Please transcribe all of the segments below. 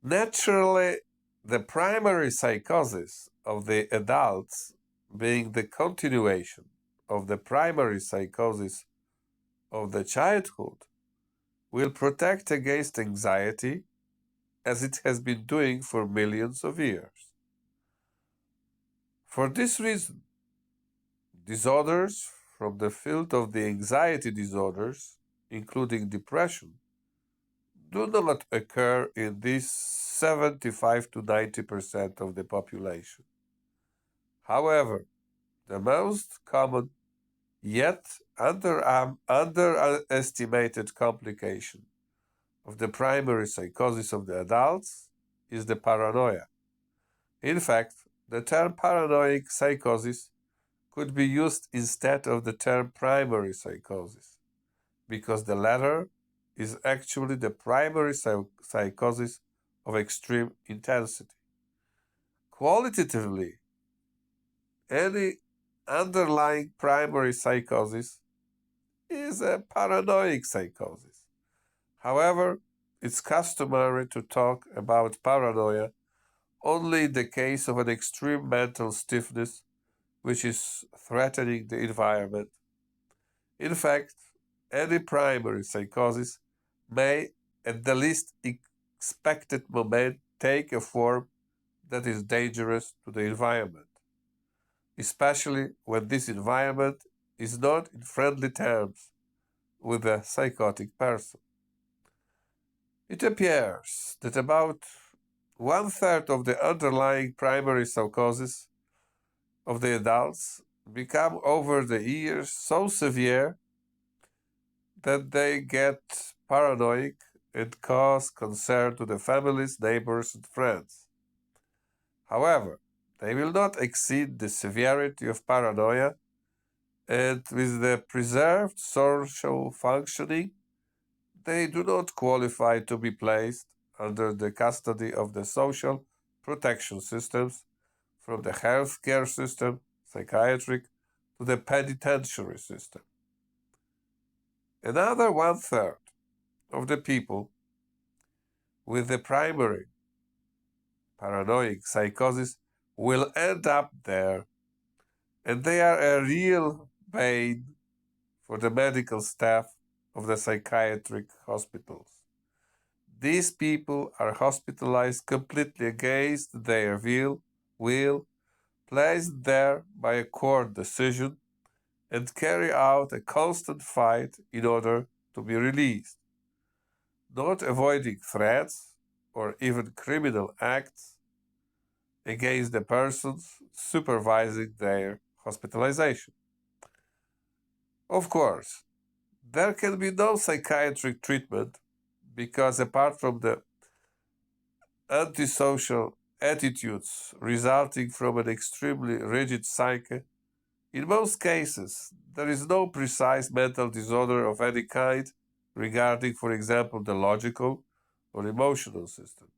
Naturally, the primary psychosis of the adults, being the continuation of the primary psychosis of the childhood, will protect against anxiety as it has been doing for millions of years. For this reason, disorders from the field of the anxiety disorders, including depression, do not occur in this 75 to 90% of the population. However, the most common yet underestimated complication of the primary psychosis of the adults is the paranoia. In fact, the term paranoid psychosis could be used instead of the term primary psychosis, because the latter is actually the primary psychosis of extreme intensity. Qualitatively, any underlying primary psychosis is a paranoid psychosis. However, it's customary to talk about paranoia only in the case of an extreme mental stiffness which is threatening the environment. In fact, any primary psychosis may, at the least expected moment, take a form that is dangerous to the environment, especially when this environment is not in friendly terms with a psychotic person. It appears that about one-third of the underlying primary psychosis of the adults become over the years so severe that they get paranoid and cause concern to the families, neighbors, and friends. However, they will not exceed the severity of paranoia, and with the preserved social functioning, they do not qualify to be placed under the custody of the social protection systems, from the healthcare system, psychiatric, to the penitentiary system. Another one-third of the people with the primary paranoid psychosis will end up there, and they are a real bane for the medical staff of the psychiatric hospitals. These people are hospitalized completely against their will, placed there by a court decision, and carry out a constant fight in order to be released, not avoiding threats or even criminal acts against the persons supervising their hospitalization. Of course, there can be no psychiatric treatment because, apart from the antisocial attitudes resulting from an extremely rigid psyche, in most cases there is no precise mental disorder of any kind regarding, for example, the logical or emotional system.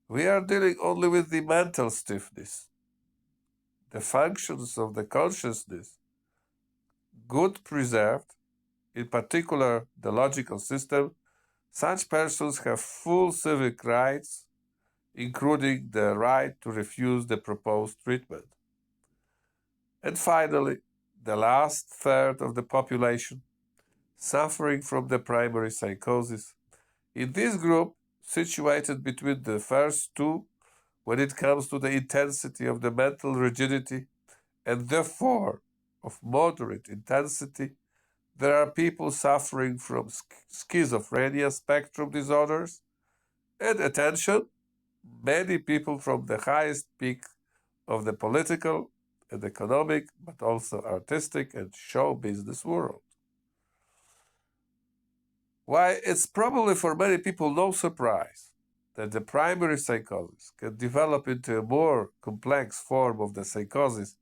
We are dealing only with the mental stiffness. The functions of the consciousness, good preserved, in particular the logical system, such persons have full civic rights, including the right to refuse the proposed treatment. And finally, the last third of the population suffering from the primary psychosis. In this group, situated between the first two when it comes to the intensity of the mental rigidity and therefore of moderate intensity, there are people suffering from schizophrenia spectrum disorders, and attention, many people from the highest peak of the political and economic, but also artistic and show business world. Why, it's probably for many people no surprise that the primary psychosis can develop into a more complex form of the psychosis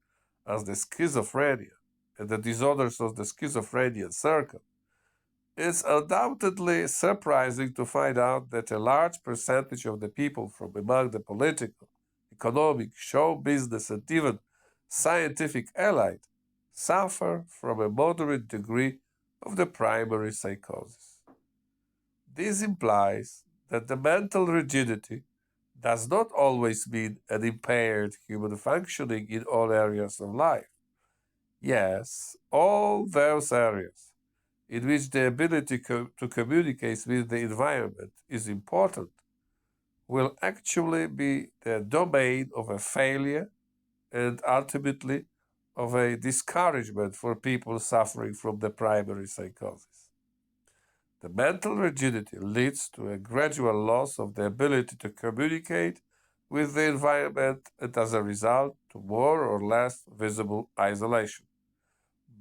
as the schizophrenia and the disorders of the schizophrenia circle. It's undoubtedly surprising to find out that a large percentage of the people from among the political, economic, show business, and even scientific elite suffer from a moderate degree of the primary psychosis. This implies that the mental rigidity does not always mean an impaired human functioning in all areas of life. Yes, all those areas in which the ability to communicate with the environment is important will actually be the domain of a failure and ultimately of a discouragement for people suffering from the primary psychosis. The mental rigidity leads to a gradual loss of the ability to communicate with the environment and, as a result, to more or less visible isolation.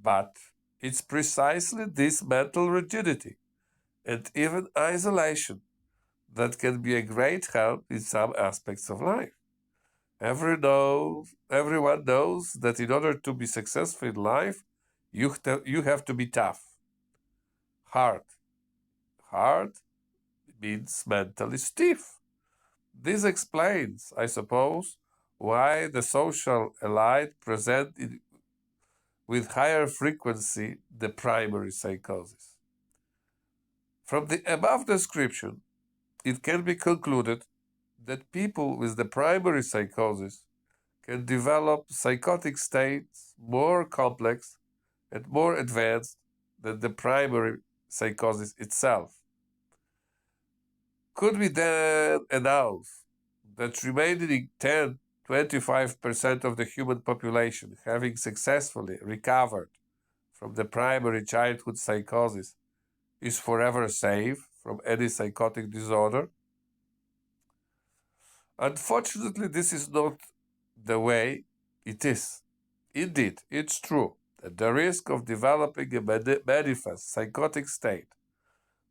But it's precisely this mental rigidity and even isolation that can be a great help in some aspects of life. Everyone knows that in order to be successful in life, you have to be tough, hard. Hard means mentally stiff. This explains, I suppose, why the social elite present with higher frequency the primary psychosis. From the above description, it can be concluded that people with the primary psychosis can develop psychotic states more complex and more advanced than the primary psychosis itself. Could we then announce that remaining 10-25% of the human population having successfully recovered from the primary childhood psychosis is forever safe from any psychotic disorder? Unfortunately, this is not the way it is. Indeed, it's true that the risk of developing a manifest psychotic state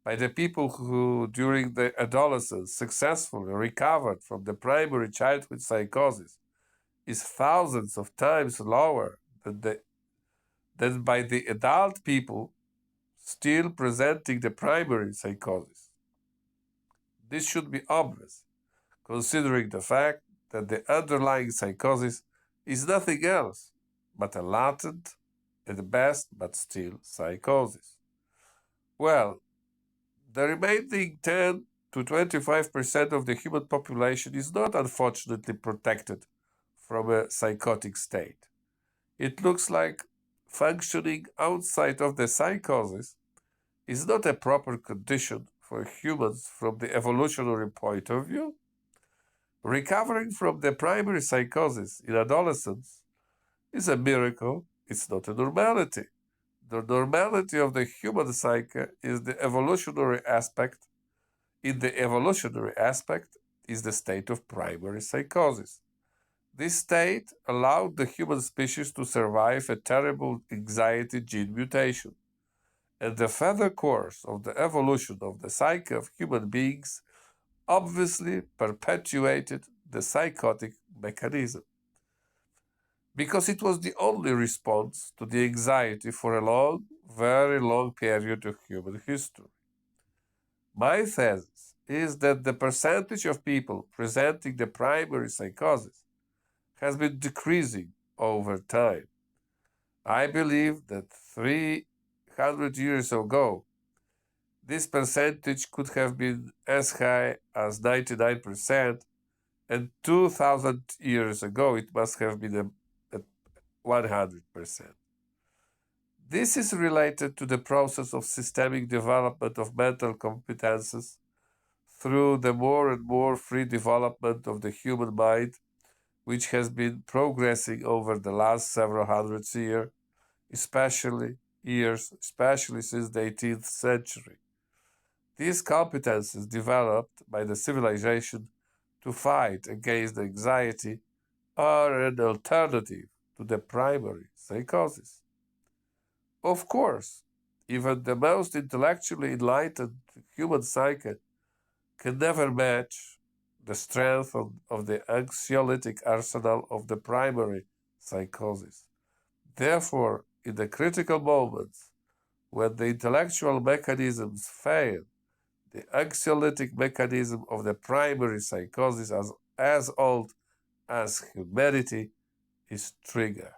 by the people who, during the adolescence, successfully recovered from the primary childhood psychosis is thousands of times lower than by the adult people still presenting the primary psychosis. This should be obvious, considering the fact that the underlying psychosis is nothing else but a latent, at best, but still psychosis. Well, the remaining 10-25% of the human population is not unfortunately protected from a psychotic state. It looks like functioning outside of the psychosis is not a proper condition for humans from the evolutionary point of view. Recovering from the primary psychosis in adolescence is a miracle, it's not a normality. The normality of the human psyche is the evolutionary aspect. In the evolutionary aspect is the state of primary psychosis. This state allowed the human species to survive a terrible anxiety gene mutation, and the further course of the evolution of the psyche of human beings obviously perpetuated the psychotic mechanism, because it was the only response to the anxiety for a long, very long period of human history. My thesis is that the percentage of people presenting the primary psychosis has been decreasing over time. I believe that 300 years ago, this percentage could have been as high as 99%, and 2000 years ago, it must have been at 100%. This is related to the process of systemic development of mental competences through the more and more free development of the human mind, which has been progressing over the last several hundreds of years, especially since the 18th century. These competences developed by the civilization to fight against anxiety are an alternative to the primary psychosis. Of course, even the most intellectually enlightened human psyche can never match the strength of the anxiolytic arsenal of the primary psychosis. Therefore, in the critical moments when the intellectual mechanisms fail, the anxiolytic mechanism of the primary psychosis, as old as humanity, is triggered.